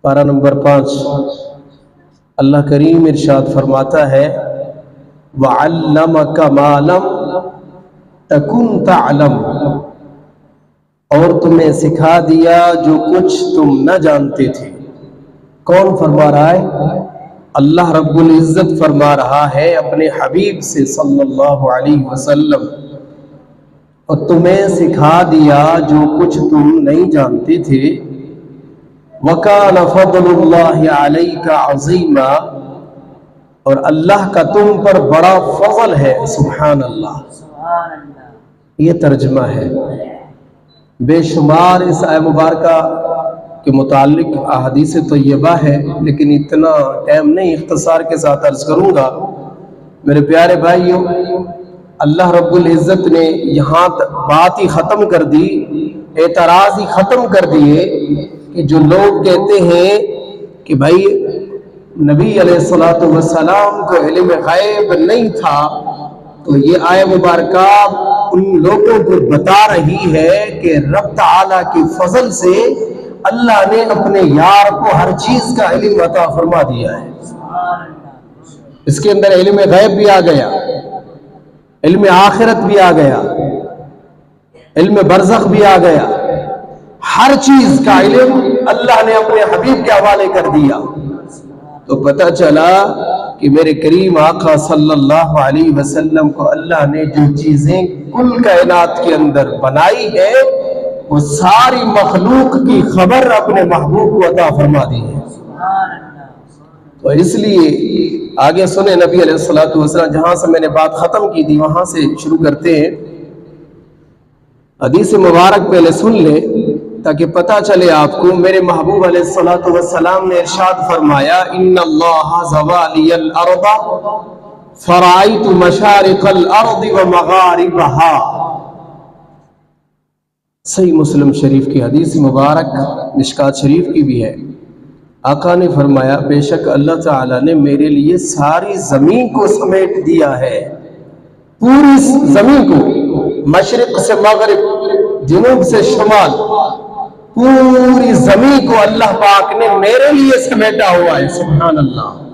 पारा नंबर 5 अल्लाह करीम इरशाद फरमाता है वअल्लमका मा लम तकुन तअलम, और तुम्हें सिखा दिया जो कुछ तुम न जानते थे। कौन फरमा रहा है? अल्लाह रब्बुल इज़्ज़त फरमा रहा है अपने हबीब से सल्लल्लाहु अलैहि वसल्लम, और तुम्हें सिखा दिया जो कुछ तुम नहीं जानते थे। वकान फज़लुल्लाहि अलैका अज़ीमा, और अल्लाह का तुम पर बड़ा फजल है। सुभान अल्लाह, ये तर्जमा है। बेशुमार इस आय मुबारका के मुतालिक अहादीस तय्यबा है, लेकिन इतना टाइम नहीं, इख्तिसार के साथ अर्ज करूंगा। मेरे प्यारे भाइयों, अल्लाह रब्बुल इज़्ज़त ने यहाँ बात ही ख़त्म कर दी, एतराज़ ही ख़त्म कर दिए कि जो लोग कहते हैं कि भाई नबी अलैहिस्सलातु वस्सलाम को इल्म गैब नहीं था, तो ये आय मुबारका उन लोगों को बता रही है कि रब ताला की फजल से अल्लाह ने अपने यार को हर चीज का इल्म अता फरमा दिया है। इसके अंदर इल्म गैब भी आ गया, इल्म आखिरत भी आ गया, इल्म बरज़ख भी आ गया। हर चीज का इल्म अल्लाह ने अपने हबीब के हवाले कर दिया। तो पता चला कि मेरे करीम आका सल्लल्लाहु अलैहि वसल्लम को अल्लाह ने जो चीजें कुल कायनात के अंदर बनाई है, वो सारी मखलूक की खबर अपने महबूब को अता फरमा दी है। तो इसलिए आगे सुने, नबी अलैहिस्सलातु वस्सलाम, जहां से मैंने बात खत्म की थी वहां से शुरू करते हैं। हदीस मुबारक पहले सुन ले ताकि पता चले आपको। मेरे महबूब अलैहिस्सलातु वस्सलाम ने इरशाद फरमाया, इन्नल्लाह ज़वालियल अर्द फराइतु मशारिक़ल अर्द व मगारिबहा। सही मुस्लिम शरीफ की हदीस मुबारक, मिशकात शरीफ की भी है। आका ने फरमाया, बेशक अल्लाह ताला ने मेरे लिए सारी जमीन को समेट दिया है, पूरी जमीन को, मशरिक से मगरिब, जुनूब से शुमाल, पूरी जमीन को अल्लाह पाक ने मेरे लिए समेटा हुआ है। सुभान अल्लाह।